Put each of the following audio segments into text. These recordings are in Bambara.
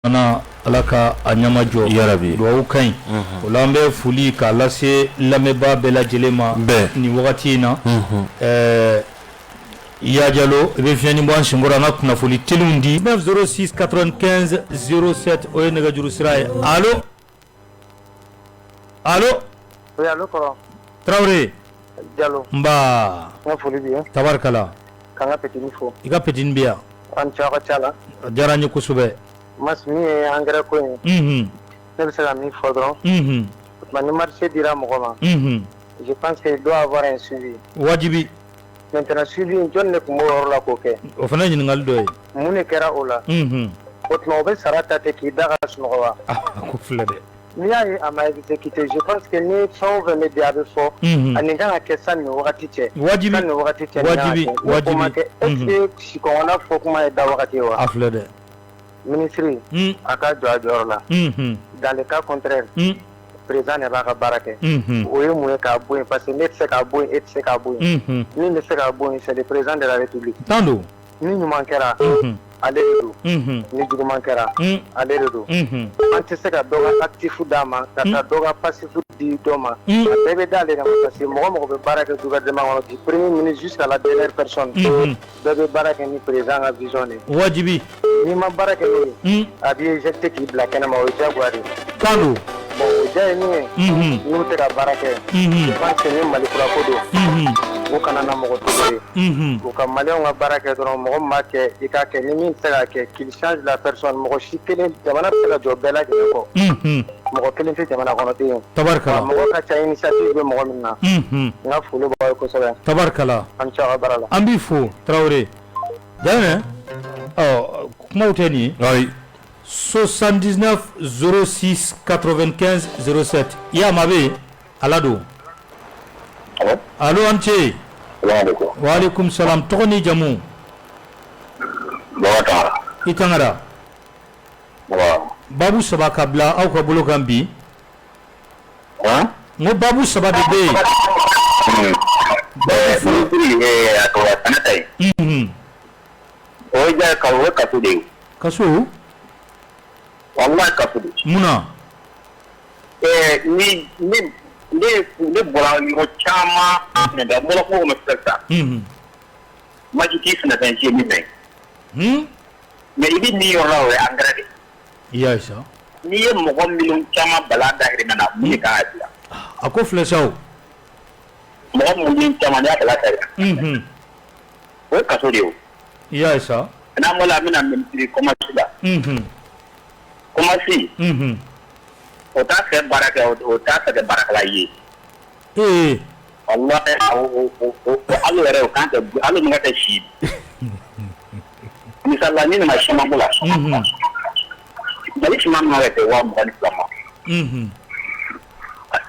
Ana alaka anyamajo yarabi duwawu kain olambe fuli ka lase lameba bela jelema ni wakati na ya jalo be fiani bo shingora na kuna fuli tilundi 906 95 07 oye nega juru sirai allo oui allo ko Traoré Diallo mba na fuli bi tabarkala kanga petini fo iga petin biya an chaka chala jaranye kusube mas mi engrais ko ne be se la mi fodron mani marché dira mo ma je pense qu'il doit avoir un suivi wajibi maintenant suivi jonne ko mo la ko ke o fana nyin ngal doy mune kera ola otno be sarata te ki daga sunwa ko flade ni ay ama exécuter je pense que ni sont venus diabe fo ani ngana ke sanni wakati che wajibi sanni wakati che wajibi est-ce que si ko na fo kuma da wakati wa aflade ministre aka jɔ la dans le cas contraire président ne b'a ka baara kɛ o ye mun ye k'a bɔ yen parce que ne tɛ se k'a bɔ yen e tɛ se k'a bɔ yen min bɛ se k'a bɔ yen c'est le président de la république tando ni ɲuman kɛra ale de don ni juguman kɛra ale de don an tɛ se ka dɔ ka actif d'a ma ka taa dɔ ka passif di dɔ ma a bɛɛ bɛ d'ale de ma parce que mɔgɔ mɔgɔ bɛ baara kɛ gouvernement kɔnɔ du premier ministre jusqu'à la dernière personne bɛɛ bɛ baara kɛ ni président ka vision de wajibi ni ma baara kɛ n'o ye a b'i éjecté k'i bila kɛnɛma o ye diyagoya de ye tando bon o diya ye min ye n'u tɛ ka baara kɛ je pense que ni Mali kurako don u kana na mɔgɔ dogo ye u ka maliyɛnw ka baara kɛ dɔrɔn mɔgɔ min b'a kɛ i k'a kɛ ni min tɛ se k'a kɛ qu'il change la personne mɔgɔ si kelen jamana bɛ se ka jɔ bɛɛ lajɛlen kɔ mɔgɔ kelen tɛ jamana kɔnɔ tɛ yen tabarkala mɔgɔ ka ca initiative bɛ mɔgɔ min na n ka foli b'aw ye kosɛbɛ tabarkala an cɛ aw ka baara la an b'i fo Traoré jane kumaw tɛ nin ye 79 06 95 07 ya mabe ala don allo an ce wa alaikum salam tɔgɔ ni jamu i tangara babu saba ka bila aw ka bolo kan bi ngo babu saba de bɛ yen o ja ka o kaso de kaso wallahi kaso de muna ne bɔra yɔrɔ caman da bɔra ko ma fɛta majiti fana fɛn ci min bɛn mais i bɛ min yɔrɔ la o ye engrais de iya sa n'i ye mɔgɔ minnu caman bala dahirimɛ na mun de kan ka dilan a ko filɛ sa o mɔgɔ minnu caman y'a bala dahirimɛ o ye kaso de ye o iya sa n'an bɔra an bɛna ministre commerce la commerce o t'a fɛ baara kɛ o t'a fɛ kɛ baarakɛla ye wallahi hali yɛrɛ o kan tɛ hali ni ka tɛ si misali la ni nana siman ko la Mali siman min ka kɛ 22 ma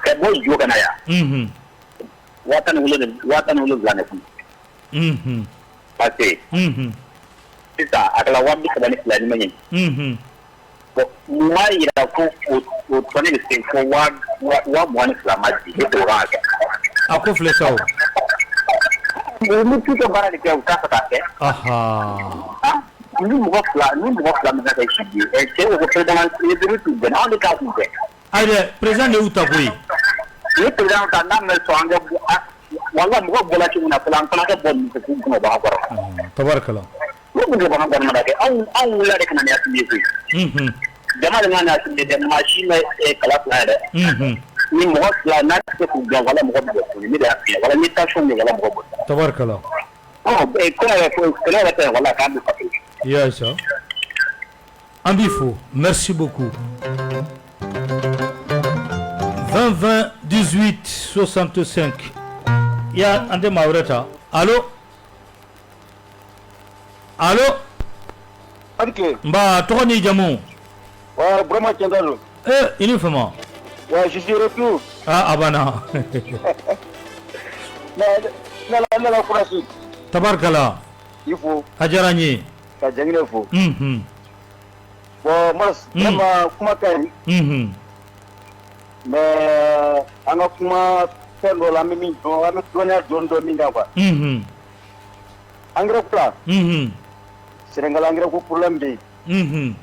ka bɔ jo kana yan 17 ne kun parce que sisan a kɛla 32 ni ma ɲɛ m'a yira ko o tɔni bɛ se fo 22 ma di e t'o kan ka kɛ a ko filɛ sa o ni tu tɛ baara de kɛ u t'a fɛ k'a kɛ ni mɔgɔ fila min ka kɛ si ye cɛ ko président ye duru t'u bɛn anw de k'a kun kɛ ayi président de y'u ta koyi ni président ta n'a mɛ sɔn an kɛ wala mɔgɔ bɔra cogo min na fɔlɔ an fana ka bɔ nin kun kɔnɔ bagan kɔrɔ tabarkala ne kun tɛ bagan kɔrɔ ma kɛ anw wulila de ka na ni asimi koyi jama de ka na asimi dɛ maa si ma kala fila yɛrɛ ni mɔgɔ fila n'a tɛ se k'u dilan wala mɔgɔ bɛ bɔ ne de y'a fi wala ni tension de wala mɔgɔ bɔ tabarkala kɔmi yɛrɛ fɔ kɛlɛ yɛrɛ tɛ wala k'an bɛ fato iya sa an b'i fo merci beaucoup 20 20 18 65 ya an tɛ maa wɛrɛ ta allo nba tɔgɔ ni jamu wa Burama Cɛndalo i ni fama wa je suis retour a banna ne la kurasi tabarkala i fo a diyara n ye ka jɛngɛnɛ fo bon Mars ne ma kuma ka ɲi mais an ka kuma fɛn dɔ la an bɛ min dɔn an bɛ dɔnniya dɔɔni min kan quoi engrais fila Sénégal engrais ko problème bɛ yen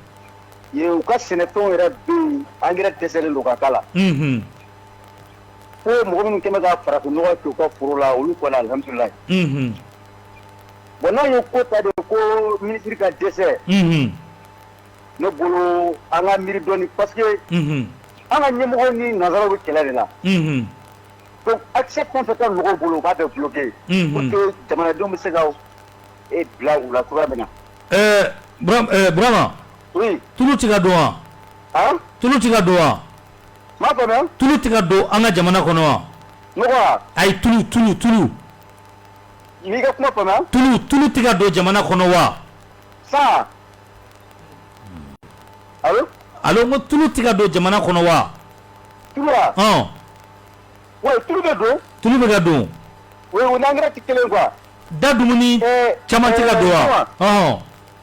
ye u ka sɛnɛfɛnw yɛrɛ bɛ yen engrais dɛsɛlen don ka k'a la fo mɔgɔ minnu kɛmɛ ka farafinnɔgɔ k'u ka foro la olu kɔni alhamdulilayi bon n'a ye ko ta de ko ministre ka dɛsɛ ne bolo an ka miiri dɔɔni parce que an ka ɲɛmɔgɔ ni nanzaraw bɛ kɛlɛ de la donc accès fɛn fɛn ka mɔgɔw bolo u b'a bɛɛ bloqué pour que jamanadenw bɛ se ka bila u la cogoya min na. Burama oui tulu tɛ ka don wa? Tulu tɛ ka don wa? m'a faamuya. Tulu tɛ ka don an ka jamana kɔnɔ wa? ne ko wa. ayi tulu. i b'i ka kuma faamuya. tulu tɛ ka don jamana kɔnɔ wa? sa. allo n ko tulu tɛ ka don jamana kɔnɔ wa? tulu wa. oui tulu bɛ don. tulu bɛ ka don. oui o n'angɛrɛ tɛ kelen quoi. da dumuni caman tɛ ka don wa?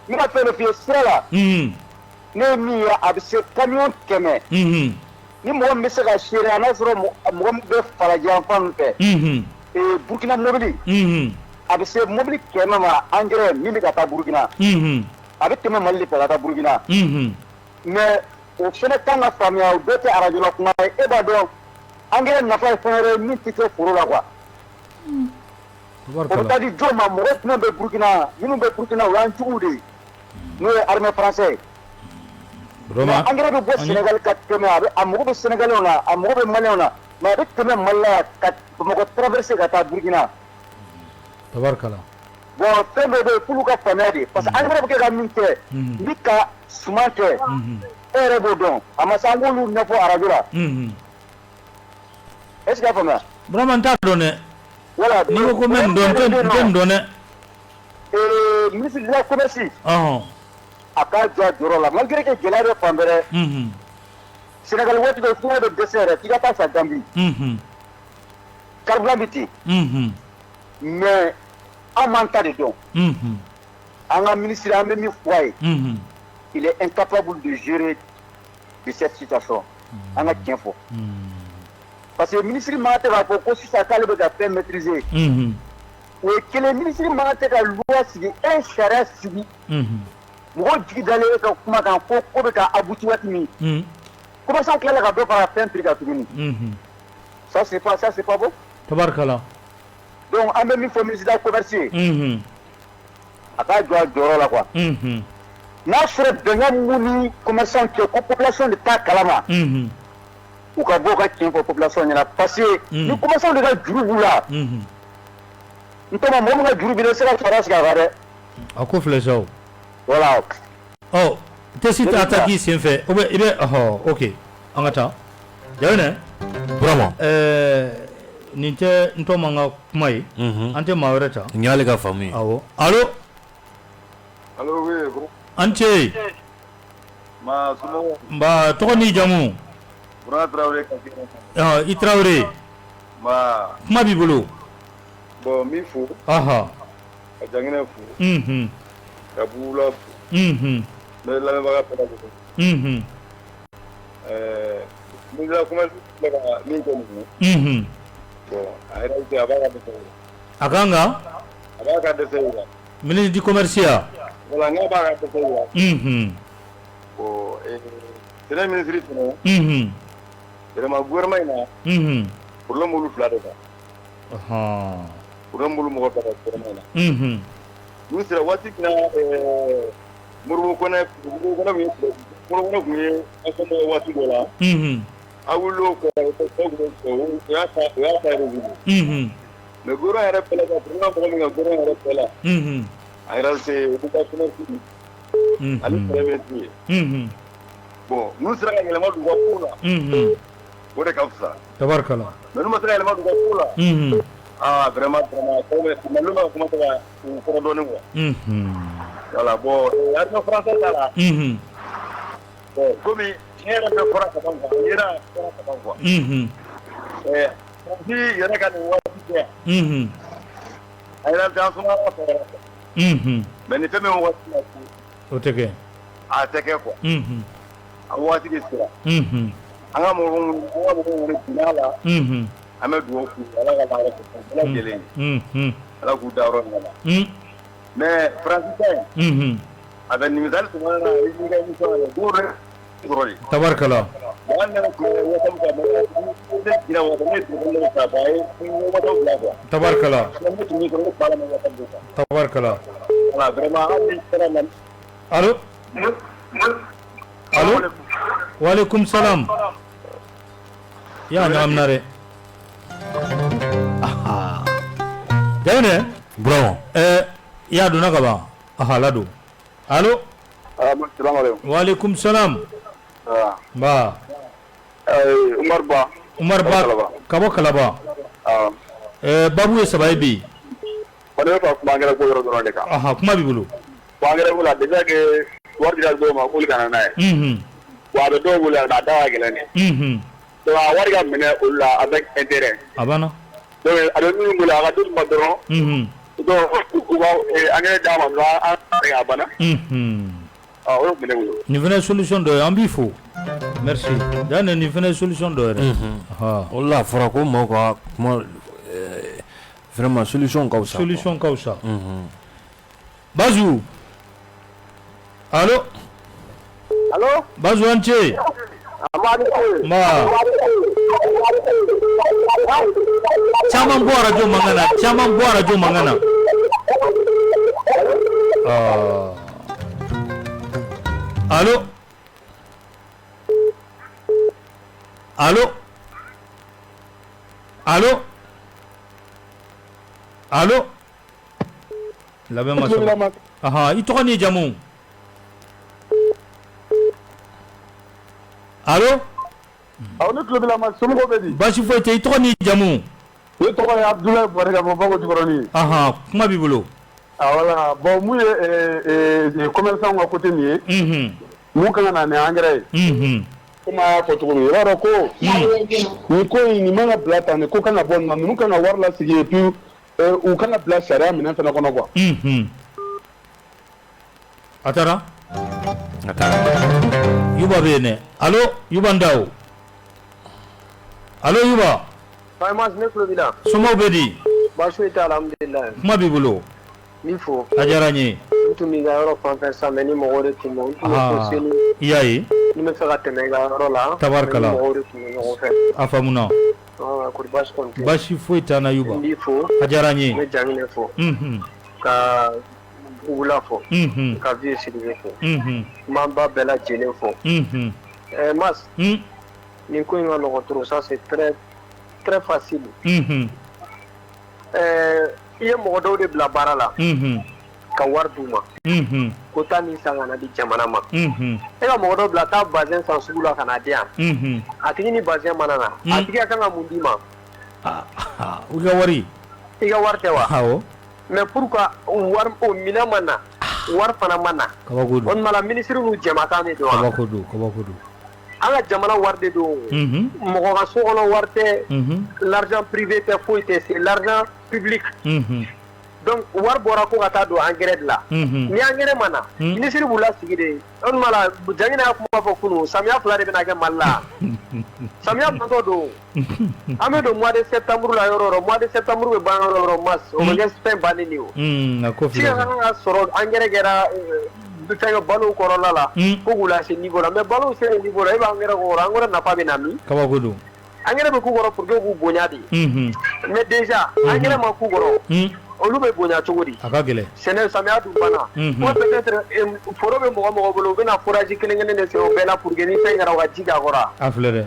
n bɛna fɛn dɔ f'i ye sira la. ne ye min ye a bɛ se camion 100. ni mɔgɔ min bɛ se ka seere a n'a sɔrɔ mɔgɔ min bɛ Falaji yan fan fɛ. Burukina mobili. a bɛ se mobili 100 ma engrais min bɛ ka taa Burukina. a bɛ tɛmɛ Mali de fɛ ka taa Burukina. mais o fana kan ka faamuya o bɛɛ tɛ arajo la kuma ye e b'a dɔn engrais nafa ye fɛn wɛrɛ ye min tɛ kɛ foro la quoi. o bɛ taa di jɔn ma mɔgɔ jumɛn bɛ Burukina minnu bɛ Burukina o y'an juguw de ye n'o ye armée français ye. mais engrais bɛ bɔ Sénégal ka tɛmɛ a mago bɛ Sénégalais na a mago bɛ Maliens na mais a bɛ tɛmɛ Mali la ka Bamakɔ traverser ka taa Burukina. tabarikala. bon fɛn dɔ bɛ yen f'olu ka faamuya de parce que engrais bɛ kɛ ka min kɛ ni ka suman kɛ e yɛrɛ b'o dɔn a ma se an k'olu ɲɛfɔ arajo la. est ce que a faamuya. Burama n t'a dɔn dɛ. voilà n'i ko ko n bɛ nin dɔn n tɛ nin dɔn dɛ. ministre de la commerce. a k'a jɔ a jɔyɔrɔ la malgré que gɛlɛya bɛ fan bɛɛ. Sénégal waati dɔ fura bɛ dɛsɛ yɛrɛ f'i ka taa san Gambie. carburant bɛ ten. mais an m'an ta de dɔn. an ka ministre an bɛ min fɔ a ye. il est incapable de gérer de cette situation. an ka tiɲɛ fɔ. parce que ministre man tɛ k'a fɔ ko sisan k'ale bɛ ka fɛn maîtriser. o ye kelen ministre man tɛ ka loi sigi sariya sigi. mɔgɔ jigi dalen e ka kuma kan ko ko bɛ ka abouti waati min. commerçant tilala ka dɔ fara fɛn prix kan tuguni. ça c'est pas bon. tabarikala. donc an bɛ min fɔ ministre de la commerce ye. a k'a jɔ a jɔyɔrɔ la quoi. n'a sɔrɔ bɛnkan mun ni commerçant cɛ ko population de t'a kalama. u ka bɔ ka tiɲɛ fɔ population ɲɛna parce que ni commerçant de ka juru b'u la. n tɔma mɔgɔ min ka juru b'i la i se ka sara sigi a kan dɛ. a ko filɛ sa o. voilà. test attaque sen fɛ ou bien i bɛ ok an ka taa Jawinɛ. Burama. nin tɛ n tɔ man ka kuma ye. an tɛ maa wɛrɛ ta. n y'ale ka faamu ye. awɔ allo. allo oui bro. an ce. ma somɔgɔw. nba tɔgɔ ni jamu. Burama Tarawele ka kɛnɛ. i Tarawele. ma. kuma b'i bolo. bon min fo. ka Janginɛ fo. ka Bugula fo. n bɛ lamɛnbaga bɛɛ lajɛlen. ministre de la commerce filɛ ka min kɛ nin ye. bon a yɛrɛ a b'a ka dɛsɛ o la. a kan ka. a b'a ka dɛsɛ o la. ministre du commerce ya. voilà n k'a b'a ka dɛsɛ o la. bon sɛnɛ ministre fɛnɛ. vraiment gouvernement in na. problème b'olu fila de kan. problème b'olu mɔgɔ fila de kan gouvernement in na. n'u sera waati min na Modibo Konɛ kun ye asɔmɔgɔ waati dɔ la. a wulila o kɔ o y'a ta résoudre. mais gouvernement yɛrɛ bɛɛ la ka problème mɔgɔ min ka gouvernement yɛrɛ bɛɛ la. en réalité o bɛ taa commerce ale fɛrɛ bɛ t'u ye. bon n'u sera ka yɛlɛma don u ka kow la. o de ka fisa. tabarikala. mais n'u ma se ka yɛlɛma don u ka kow la. vraiment malo ma commencé ka u kɔrɔ dɔɔnin quoi. voilà bon armée française ta la. bon komi tiɲɛ yɛrɛ bɛɛ fɔra ka ban quoi yɛrɛ fɔra ka ban quoi. Fransi yɛrɛ ka nin waati kɛ. a yɛrɛ tɛ an sumaya fɛ yɛrɛ. mais nin fɛn min waati la o tɛ kɛ. a tɛ kɛ quoi. a waati de sera. an ka mɔgɔw wele bonya la. an bɛ dugawu k'u ye ala ka baara kɛ bɛɛ lajɛlen ye. ala k'u da yɔrɔ ɲɛna. mais Fransi ta in. avec Nimisal Sumana, Tabarkala. Tabarkala. Tabarkala. Allô? Allô? Wa alaikum salam. Ya namnare. Aha. Dene? Bro. Ya duna kaba. Aha ladu. Allô? Assalamu alaikum. Wa alaikum salam. Ba. Umar Ba. Kabo Kalaba. Babu ye sabaye bi. Wale fa kuma ngara ko yoro doron de ka. Aha, kuma bi bulu. Wa ngara bula de ke wor dira do ma ko kana na e. Wa do bula da da gele ne. Do wa war ga mine ulla avec intérêt. Abana. Do ado ni bula ga dul ma doron. Do ko wa angere da ma na a abana. Ah, o mine bulu. Ni venez solution de ambifo. Merci. Dan ni venez solution de. Ah. Wallah fara ko mo ko mo vraiment solution kausa. Solution kausa. Bazou. Allô? Allô? Bazou Anche. Ma. Chaman bo radio mangana, chaman bo radio mangana. Allô? Allô? Allô? Allô? La même chose. Aha, il tourne ni jamu. Allô? Ah, on est club la match, sumu ko bedi. Bashi foi te tourne ni jamu. We to ko Abdoulaye Baraka mo bango tikoroni. Aha, kuma bibulo. Ah voilà, bon mu commerçant à côté ni. Mu kana na ne engrais. Kuma ko to ni waro ko. Ni ko ni manga blata ne ko kana bon na mu kana warla sigi et puis ou kana bla sharia mina fana kono quoi. Atara? Yuba bene. Allô? Yuba ndao. Allô Yuba? Faymas ne club ila. Somo bedi. Bashu ita alhamdulillah. Kuma bibulo. Mifo. Ajaranye. Tumi ga yoro fanfesa meni mo gore tumo. Ah. Iyayi. Ni me fera teme ga yoro la. Tabarkala. Mo gore tumo yo fe. Afamuna. Ah, ko bash kon. Bashi foi tana Yuba. Mifo. Ajaranye. Me jangine fo. Ka ula fo. Ka vie sidi fo. Mamba bela jele fo. Mas. Ni ko nga no trop ça c'est très facile. Il y a mo do de bla barala. Ka war duma. Ko tani sangana di jamana ma. E ga mo do bla ta bazin sans sugula kana dia. Atini ni bazin manana. Atigi akanga mundima. Uga wari. Iga warte wa. Hawo. Mais pourquoi war o mina mana? War fana mana. Kabakudu. On mala ministre nu jama kan de do. Kabakudu. Anga jamana warde do. Mo ga so ono warte. L'argent privé te foite, c'est l'argent public. Donc war bora ko gata do engrais la. Ni engrais mana. Ministre bula sigide. On mala jangina ko fo kunu samia fulade bena ke malla. Samia banto do. Ame do mois de septembre la yoro mois de septembre be ban yoro mas o nge spend banini o. Na kofi. Si nga soro engrais gera du tayo balo korola la. Ko gula se niveau la mais balo se niveau la e ba engrais ko rangora na pa benami. Kabakudu. Engrais be ku goro pour que vous bonyadi. Mais déjà engrais ma ku goro. Olu be bonya chogodi akagele sene samia du bana ko peut-être foro be mo bolo be na foraji kelengene ne se o bela pour geni fe ngara wa jiga gora aflere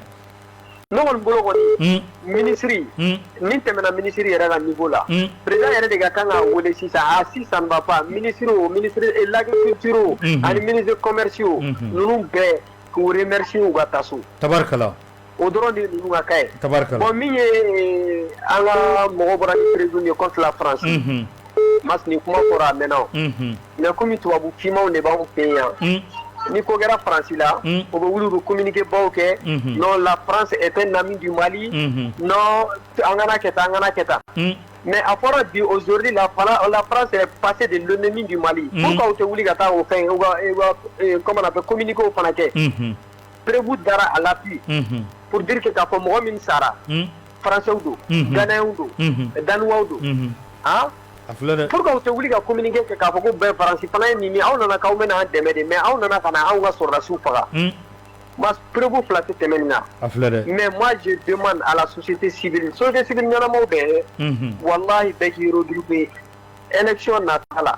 no won bolo goni ministry min temena ministry era na niveau la président era de gakanga wole sisa assistant bapa ministre et l'agriculture et ministre commerciaux nous be ko remercier ou gatasu tabarkala o doron de nous ga kay tabarkala bon mi ala mo bora président contre la France mas ni kuma fora maintenant mais comme tu abu fima on ne ba on payer ni ko gara France là on va vouloir communiquer ba OK non la France est un ami du Mali non angana keta mais à fora dit aujourd'hui la France est passée de l'ennemi du Mali pourquoi on te voulait gata au fin comment on appelle communiquer au fanaké prévu dara à l'appui pour dire que ta mohamed sara français ou do Ghanéen ou do Danois ou do hein pourquoi o tɛ wuli ka communiquer kɛ k'a fɔ ko bɛn faransi fana ye nin min aw nana k'aw bɛna an dɛmɛ de mais aw nana ka na anw ka sɔrɔdasiw faga ma preuve fila tɛ tɛmɛ nin na mais moi je demande à la société civile ɲɛnamaw bɛɛ wallahi bɛɛ k'i regrouper élection nata la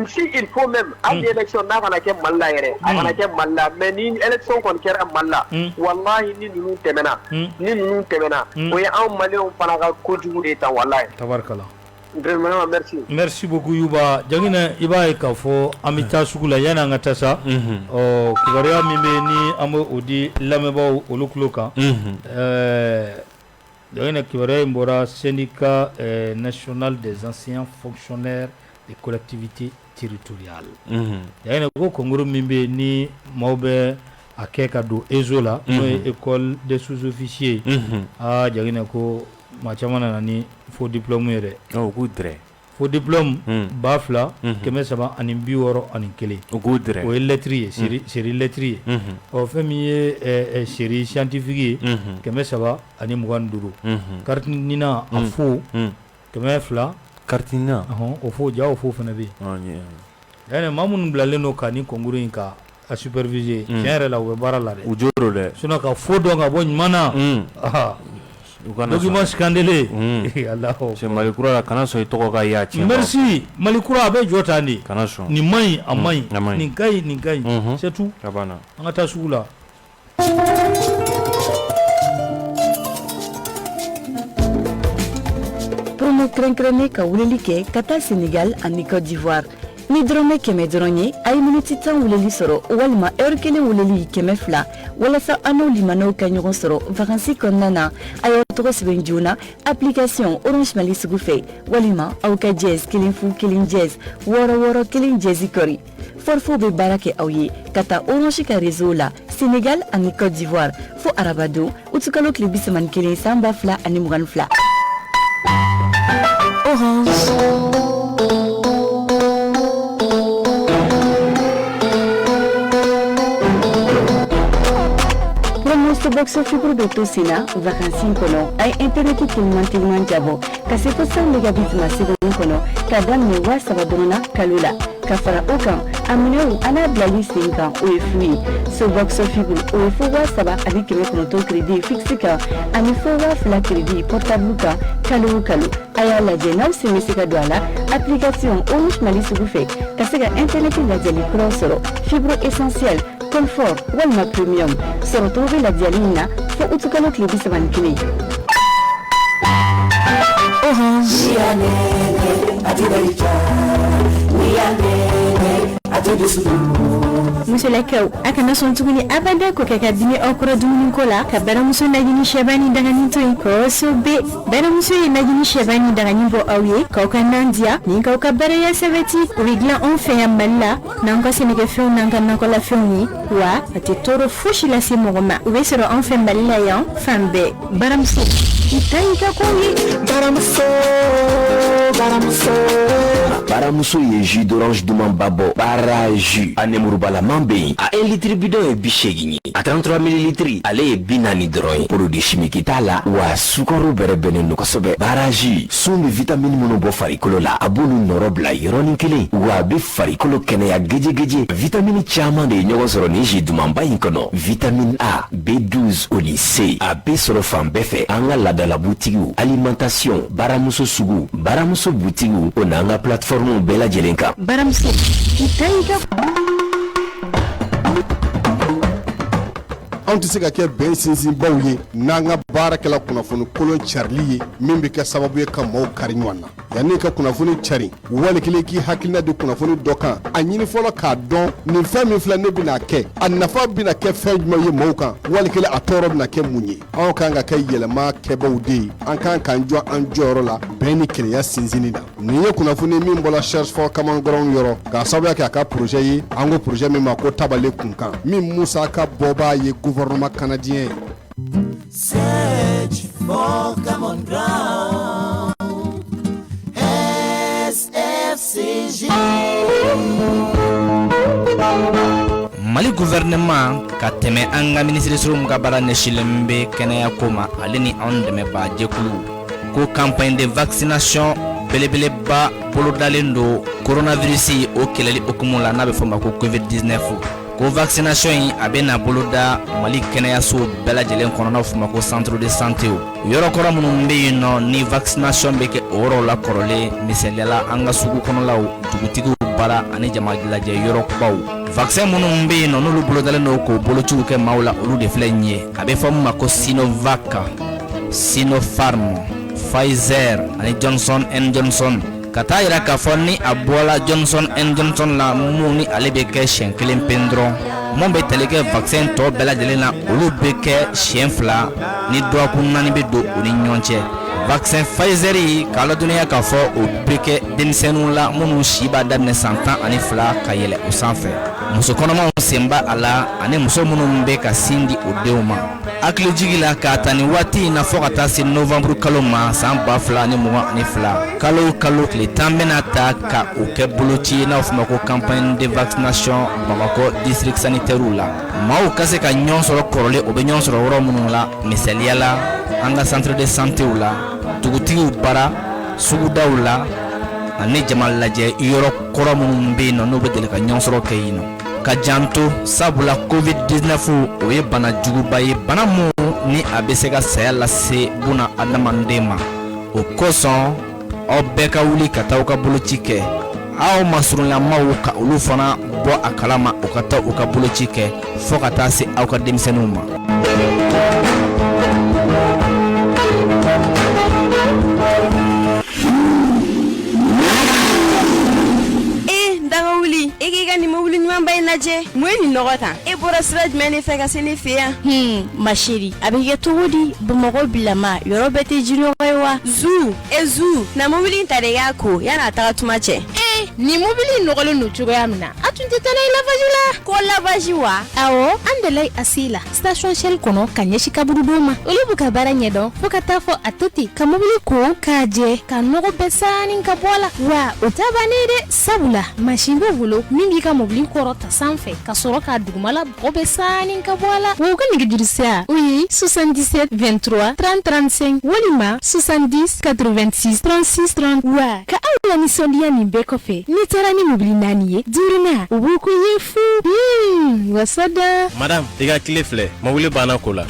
si il faut même hali élection n'a kana kɛ Mali la yɛrɛ a kana kɛ Mali la mais ni élection kɔni kɛra Mali la wallahi ni ninnu tɛmɛna o ye anw maliyɛnw fana ka kojugu de ye tan wallahi tabarikala vraiment merci beaucoup Yuba jangina i b'a ye k'a fɔ an bɛ taa sugu la yanni an ka taa sa kibaruya min bɛ ni an bɛ o di lamɛnbaaw olu tulo kan jangina kibaruya in bɔra syndicat national des anciens fonctionnaires des collectivités territoriales jangina ko kongoro min bɛ ni maaw bɛ a kɛ ka don ESO la n'o ye école des sous-officiers jangina ko maa caman nana ni faux diplôme yɛrɛ faux diplôme 2,361 o ye lettre ye série lettre ye fɛn min ye série scientifique ye 325 carte nina a faux 200 carte nina o faux ja o faux fana bɛ yen yani maa minnu bilalen don ka ni concours in ka a superviser tiɲɛ yɛrɛ la u bɛ baara la dɛ u jɔyɔrɔ dɛ sinon ka faux dɔn ka bɔ ɲuman na document scandaleux Allahu c'est Malikura la kana so i tɔgɔ ka ya tiɲɛ merci Malikura a bɛ jɔ tan de kana so nin maɲi a maɲi nin ka ɲi c'est tout kabana an ka taa sugu la promo kɛrɛnkɛrɛnnen ka weleli kɛ ka taa Sénégal ani Côte d'Ivoire ni dɔrɔmɛ 100 dɔrɔn ye a ye miniti 10 weleli sɔrɔ walima heure 1 weleli 200 walasa an n'o limanaw ka ɲɔgɔn sɔrɔ vacances kɔnɔna na a y'aw tɔgɔ sɛbɛn joona application Orange Mali sugu fɛ walima aw ka jazz 1 fu 1 jazz 6 1 jazz kɔri forfait bɛ baara kɛ aw ye ka taa Orange ka réseau la Sénégal ani Côte d'Ivoire fo arabadon utukalo tile 31 san 2022 Orange box fibre de Tosina, vacances kono, ay internet kilimantigman jabo, kasi fo 100 megabits ma seconde kono, kadam ne wa sabadona kalula, kafara okan, aminew ana blali sinkan o free. So box fibre o fo wa saba avec keme kono to crédit fixe ka, ani fo wa fla crédit portable ka, kalu aya la jenaw se mesika douala, application Orange Mali sugu fe, kasi ga internet la jali pro soro, fibre essentiel confort walma premium se retrouver la dialine fo utukalo klibi sabankini Orange Monsieur Lakau, akana son tuguni abada ko kaka dini okura dumuni kola ka bara muso najini shebani daga ninto ko so be bara muso najini shebani daga nimbo awye ka kanandia ni ka bara ya sebeti rigla on fait ya malla nanga seneke fe nanga nakola feni wa ati toro fushi la se mogoma we sero on fait malla ya fambe bara muso itaika ko yi bara muso ye jus d'orange duman babo bara jus anemurubala mambe a 1 litre bidon e bishegini a 33 ml ale ye binani droy produit chimique tala wa sukaro bere benen no kosobe bara jus sumbi vitamine mono bo farikolo la abulu norobla yoroni kele wa be farikolo kene ya geje vitamine chama de nyogo soro ni jus duman bayin kono vitamine A B12 oli C a be soro fambefe anga la de la boutique alimentation baramuso sugu baramuso boutique onanga plateforme bela jelenka baramuso itaika an tɛ se ka kɛ bɛn sinsinbaw ye n'an ka baarakɛla kunnafoni kolon carili ye min bɛ kɛ sababu ye ka maaw kari ɲɔgɔn na yanni ka kunnafoni cari wali kelen k'i hakilina di kunnafoni dɔ kan a ɲini fɔlɔ k'a dɔn nin fɛn min filɛ ne bɛna kɛ a nafa bɛna kɛ fɛn jumɛn ye maaw kan wali kelen a tɔɔrɔ bɛna kɛ mun ye anw kan ka kɛ yɛlɛma kɛbaw de ye an kan k'an jɔ an jɔyɔrɔ la bɛn ni kelenya sinsinni na nin ye kunnafoni min bɔra cherche fɔ kamangɔrɔn yɔrɔ k'a sababuya kɛ a ka projet ye an ko projet min ma ko tabale kunkan min musaka bɔbaa ye gouvernement canadien. Search for common ground. SFCG. Mali gouvernement ka tɛmɛ an ka ministre mun ka baara ɲɛsinnen bɛ kɛnɛya ko ma ale ni anw dɛmɛbaa jɛkulu ko campagne de vaccination belebeleba bolodalen do coronavirus o keleli okumu la n'a bɛ fɔ ma ko covid-19 ko vaccination in a bɛ na boloda Mali kɛnɛyaso bɛɛ lajɛlen kɔnɔ n'a bɛ fɔ ma ko centre de santé o yɔrɔ kɔrɔ minnu bɛ yen nɔ ni vaccination bɛ kɛ o yɔrɔw la kɔrɔlen misaliyala an ka sugu kɔnɔlaw dugutigiw bara ani jama lajɛ yɔrɔ kubaw vaccin minnu bɛ yen nɔ n'olu bolodalen do k'o bolociw kɛ maaw la olu de filɛ nin ye a bɛ fɔ min ma ko Sinovac, Sinopharm, Pfizer ani Johnson & Johnson ka taa yira k'a fɔ ni a bɔla Johnson & Johnson la mun ni ale bɛ kɛ siɲɛ kelen pen dɔrɔn mun bɛ tali kɛ vaccin tɔ bɛɛ lajɛlen na olu bɛ kɛ siɲɛ 2 ni dɔgɔkun 4 bɛ don u ni ɲɔgɔn cɛ vaccin Pfizer k'a ladɔnniya k'a fɔ o bɛ kɛ denmisɛnninw la minnu si b'a daminɛ san 12 ka yɛlɛ o sanfɛ muso kɔnɔmaw sen b'a a la ani muso minnu bɛ ka sin di o denw ma hakili jigi la k'a ta ni waati in na fɔ ka taa se novembre kalo ma san 2022 kalo o kalo tile 10 bɛna ta ka o kɛ boloci n'a bɛ fɔ ma ko campagne de vaccination Bamakɔ district sanitaire la maaw ka se ka ɲɔgɔn sɔrɔ kɔrɔlen o bɛ ɲɔgɔn sɔrɔ yɔrɔ minnu la misaliyala an ka centre de santé la dugutigiw bara sugudaw la ani jama lajɛ yɔrɔ kɔrɔ minnu bɛ yen nɔ n'u bɛ deli ka ɲɔgɔn sɔrɔ kɛ yen nɔ ka janto sabula covid-19 o ye bana juguba ye bana mun ni a bɛ se ka saya lase buna adamaden ma o kosɔn aw bɛɛ ka wuli ka taa aw ka boloci kɛ aw masurunlamaw ka olu fana bɔ a kalama u ka taa u ka boloci kɛ fɔ ka taa se aw ka denmisɛnninw ma. Ni mobili ɲuman ba in lajɛ mun ye nin nɔgɔ tan e bɔra sira jumɛn de fɛ ka se ne fɛ yan ma chérie a bɛ kɛ cogo di Bamakɔ bilama yɔrɔ bɛɛ tɛ jinɔgɔ ye wa zu na mobili in ta de y'a ko yan'a taga tuma cɛ ni mobili nɔgɔlen don cogoya min na a tun tɛ taa n'a ye lavage la ko lavage wa awɔ an delila a si la station Shell kɔnɔ ka ɲɛsin kaburudon ma olu b'u ka baara ɲɛdɔn fo ka taa fɔ a to ten ka mobili ko k'a jɛ ka nɔgɔ bɛɛ saani ka bɔ a la wa o ta bannen dɛ sabula machine b'u bolo min b'i ka mobili kɔrɔ ta sanfɛ ka sɔrɔ k'a dugumala bɔgɔ bɛɛ saani ka bɔ a la wa u ka nɛgɛjuru sira o ye 77 23 30 35 walima 70 86 36 30 wa ka aw la nisɔndiya nin bɛɛ kɔfɛ ni taara ni mobili 4 ye duurunan u b'u ko ye fu wasada madame i ka tile filɛ mobili banna ko la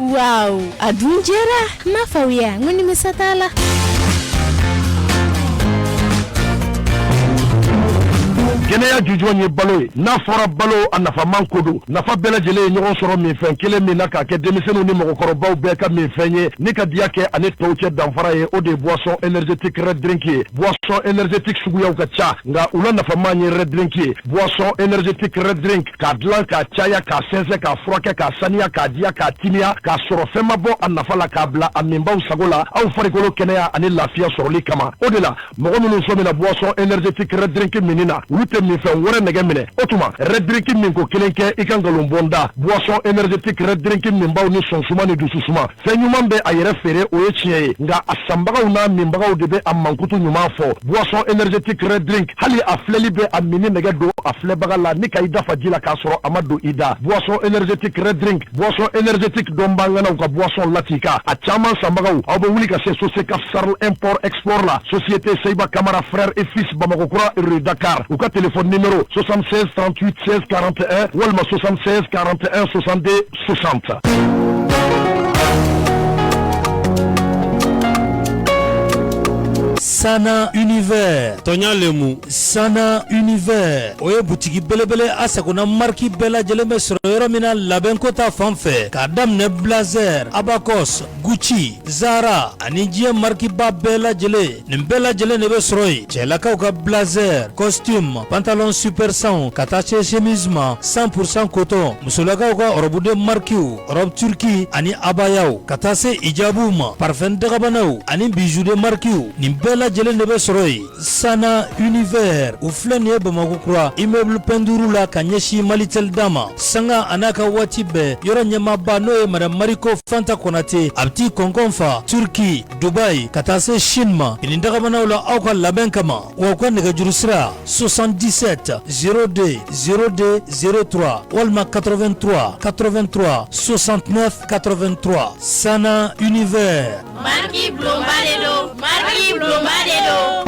waaw a dun jɛra n'a faw ya ŋo nimisa t'a la Kɛnɛya jujɔn ye balo ye n'a fɔra balo a nafaman ko don nafa bɛɛ lajɛlen ye ɲɔgɔn sɔrɔ minfɛn kelen min na k'a kɛ denmisɛnninw ni mɔgɔkɔrɔbaw bɛɛ ka minfɛn ye ni ka diya kɛ ani tɔw cɛ danfara ye o de ye boisson énergétique red drink ye boisson énergétique suguyaw ka ca nka u la nafaman ye red drink ye boisson énergétique red drink k'a dilan k'a caya k'a sɛnsɛn k'a furakɛ k'a saniya k'a diya k'a timiya k'a sɔrɔ fɛn ma bɔ a nafa la k'a bila a minbaw sago la aw farikolo kɛnɛya ani lafiya sɔrɔli kama o de la mɔgɔ minnu sɔmina boisson énergétique red drink minni na olu tɛ min fɛn wɛrɛ nɛgɛ minɛ o tuma red drink min ko kelen kɛ i ka ngalon bɔnda boisson énergétique red drink minbaw ni sɔnsuma ni dususuma fɛn ɲuman bɛ a yɛrɛ feere o ye tiɲɛ ye nka a sanbagaw n'a minbagaw de bɛ a mankutu ɲuman fɔ boisson énergétique red drink hali a filɛli bɛ a mini nɛgɛ don a filɛbaga la ni ka i dafa ji la k'a sɔrɔ a ma don i da boisson énergétique red drink boisson énergétique dɔn b'an ka boisson latika a caman sanbagaw aw bɛ wuli ka se Soseka Sarl import export la société Seiba Camara frère et fils Bamakokura rue Dakar u ka téléphone numéro 76 38 16 41 walma 76 41 62 60. Sana Univers Tonya Lemu Sana Univers o ye butigi belebele a sagona marki bɛɛ lajɛlen bɛ sɔrɔ yɔrɔ min na labɛnko ta fan fɛ k'a daminɛ Blazer, Abacus, Gucci, Zara ani diɲɛ markiba bɛɛ lajɛlen nin bɛɛ lajɛlen de bɛ sɔrɔ yen cɛlakaw ka Blazer, costume, pantalon super 100 ka taa se chemise ma 100% coton musolakaw ka robuden markiw robe turki ani abayaw ka taa se hijabu ma parfum dagabanaw ani bijoux de markiw nin bɛɛ bɛɛ lajɛlen de bɛ sɔrɔ yen. Sana Univers u filɛ nin ye Bamakɔ kura immeuble peinture la ka ɲɛsin Malitel dama. Sanga a n'a ka waati bɛɛ yɔrɔ ɲɛmaaba n'o ye Madame Mariko Fanta Konate a bɛ t'i kɔnkɔn fa Turki, Dubai ka taa se Chine ma. Nin dagamanaw la aw ka labɛn kama wa u ka nɛgɛjuru sira 77 02 02 03 walima 83 83 69 83. Sana Univers. Marquis Blombardello, Marquis Blombardello.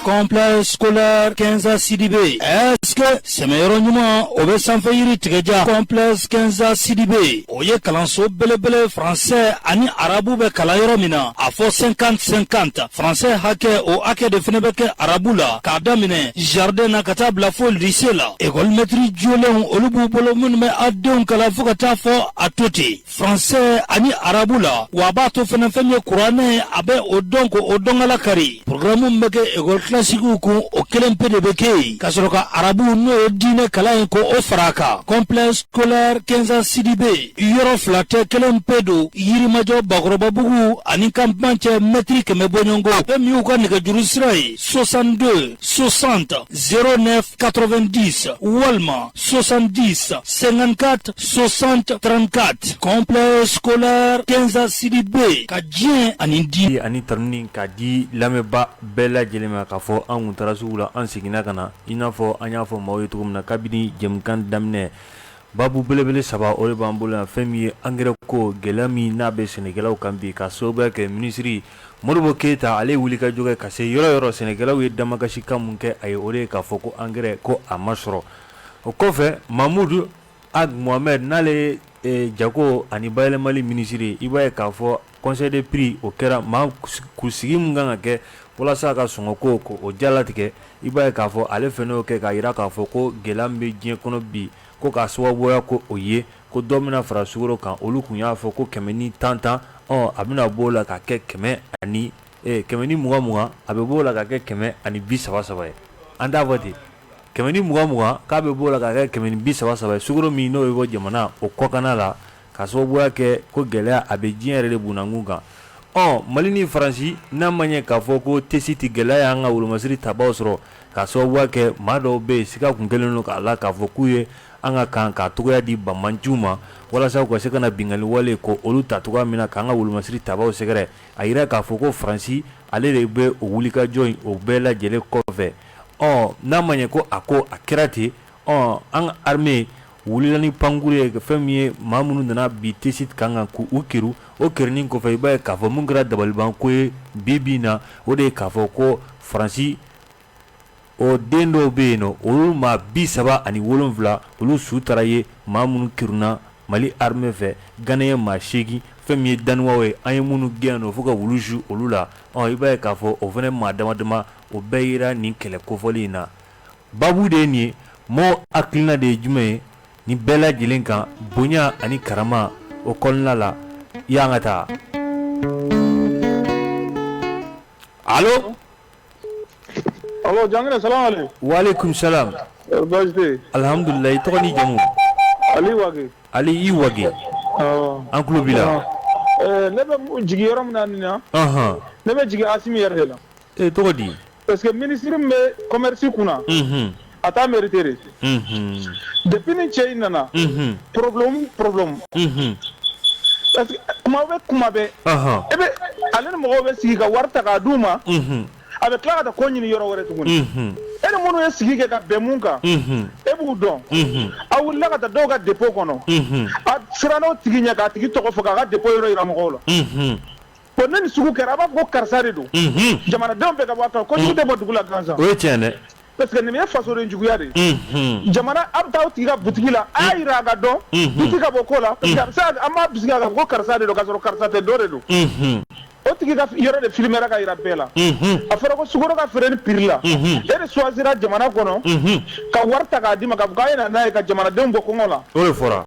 Complexe scolaire 15 Sidibé. Est-ce que c'est meilleur ɲuman o bɛ sanfɛ yiri tigɛja complexe 15 Sidibé o ye kalanso belebele français ani arabu bɛ kalan yɔrɔ min na a fɔ 50-50 français hakɛ o hakɛ de fana bɛ kɛ arabu la k'a daminɛ jardin na ka taa bila fo lycée la école maîtrise jolenw olu b'u bolo minnu bɛ a denw kalan fo ka taa fɔ a to ten français ani arabu la wa a b'a to fana fɛn min ye kuranɛ a bɛ o dɔn ko o dɔn ala kari programme min bɛ kɛ école classique kun o kelen pe de bɛ kɛ yen ka sɔrɔ ka arabu n'o ye diinɛ kalan ye ko o fara a kan complexe scolaire 15 Sidibé yɔrɔ fila tɛ kelen pe don yirimajɔ bakɔrɔbabugu ani kanpancɛ mɛtiri kɛmɛ bɔɲɔgɔnko fɛn min y'u ka nɛgɛjuru sira ye 62 60 09 90 walima 70 54 60 34 complexe scolaire 15 Sidibé ka diɲɛ ani di ani taruni ka di lamɛnba bɛɛ lajɛlen ma k'a fɔ an kun taara sugu la an seginna ka na i n'a fɔ an y'a fɔ maaw ye cogo min na kabini jɛmukan daminɛ babu belebele saba o de b'an bolo yan fɛn min ye engrais ko gɛlɛya min n'a bɛ sɛnɛkɛlaw kan bi ka sababuya kɛ minisiri Modibo Keyita ale wulikajɔ kɛ ka se yɔrɔ yɔrɔ sɛnɛkɛlaw ye damakasikan mun kɛ a ye o de ye k'a fɔ ko engrais ko a ma sɔrɔ o kɔfɛ Mahmudu Ag Mohamed n'ale ye jago ani bayɛlɛmali minisiri i b'a ye k'a fɔ conseil des prix o kɛra maa kunsigi mun kan ka kɛ walasa ka sɔngɔko ko o jalatigɛ i b'a ye k'a fɔ ale fɛnɛ y'o kɛ k'a yira k'a fɔ ko gɛlɛya min bɛ diɲɛ kɔnɔ bi ko k'a sababuya ko o ye ko dɔ bɛna fara sukaro kan olu kun y'a fɔ ko 110 a bɛna bɔ o la ka kɛ 120 a bɛ bɔ o la ka kɛ 130 ye an t'a fɔ ten 120 k'a bɛ bɔ o la ka kɛ 130 ye sukaro min n'o bɛ bɔ jamana o kɔkanna la ka sababuya kɛ ko gɛlɛya a bɛ diɲɛ yɛrɛ de bunakun kan Mali ni Faransi n'a ma ɲɛ k'a fɔ ko tɛsiti gɛlɛya y'an ka wolomasiri tabaw sɔrɔ ka sababuya kɛ maa dɔw bɛ yen siga kun kɛlen don k'a la k'a fɔ k'u ye an ka kan k'a tɔgɔya di bamanciw ma walasa u ka se ka na bingali wale ko olu ta tɔgɔya min na k'an ka wolomasiri tabaw sɛgɛrɛ a yira k'a fɔ ko Faransi ale de bɛ o wulikajɔ in o bɛɛ lajɛlen kɔfɛ n'a ma ɲɛ ko a kɛra ten an ka armée wulila ni pankuru ye fɛn min ye maa minnu nana bi tɛsiti kan kan k'u kiru o kirinin kɔfɛ i b'a ye k'a fɔ mun kɛra dabalibanko ye bi na o de ye k'a fɔ ko Faransi o den dɔw bɛ yen nɔ olu maa 37 olu su taara ye maa minnu kiruna Mali armée fɛ Ghanais maa 8 fɛn min ye Danois ye an ye minnu gɛn nɔ fo ka wulu su olu la i b'a ye k'a fɔ o fana maa dama o bɛɛ yera nin kɛlɛ kofɔli in na babu de ye nin ye mɔgɔ hakilina de ye jumɛn ye ni bɛɛ lajɛlen kan bonya ani karama o kɔnɔna la y'an ka taa allo jangene salam alaikum wa alaikum salam bajte alhamdulillah i tɔgɔ ni jamu ali i wage an tulo b'i la ne bɛ jigi yɔrɔ min na nin na ne bɛ jigi Asimi yɛrɛ de la tɔgɔ di parce que ministre min bɛ commerce kunna a t'a mérité de depuis ni cɛ in nana problème parce que kuma bɛ e bɛ ale ni mɔgɔw bɛ sigi ka wari ta k'a d'u ma a bɛ tila ka taa ko ɲini yɔrɔ wɛrɛ tuguni e ni minnu ye sigi kɛ ka bɛn mun kan e b'u dɔn a wulila ka taa dɔw ka dépôt kɔnɔ a siranna o tigi ɲɛ k'a tigi tɔgɔ fɔ k'a ka dépôt yɔrɔ yira mɔgɔw la bon ne ni sugu kɛra a b'a fɔ ko karisa de don jamanadenw bɛɛ ka bɔ a kan kojugu tɛ bɔ dugu la gansan o ye tiɲɛ dɛ parce que nin ye fasoden juguya de jamana a bɛ taa o tigi ka butigi la a y'a yira a ka dɔn butigi ka bɔ ko la parce que a bɛ se an b'a bisigi a kan ko karisa de don k'a sɔrɔ karisa tɛ dɔ de don o tigi ka yɔrɔ de filmera ka yira bɛɛ la a fɔra ko sukaro ka feere ni prix la e de choisira jamana kɔnɔ ka wari ta k'a d'i ma k'a fɔ k'a ye na n'a ye ka jamanadenw bɔ kɔngɔ la o de fɔra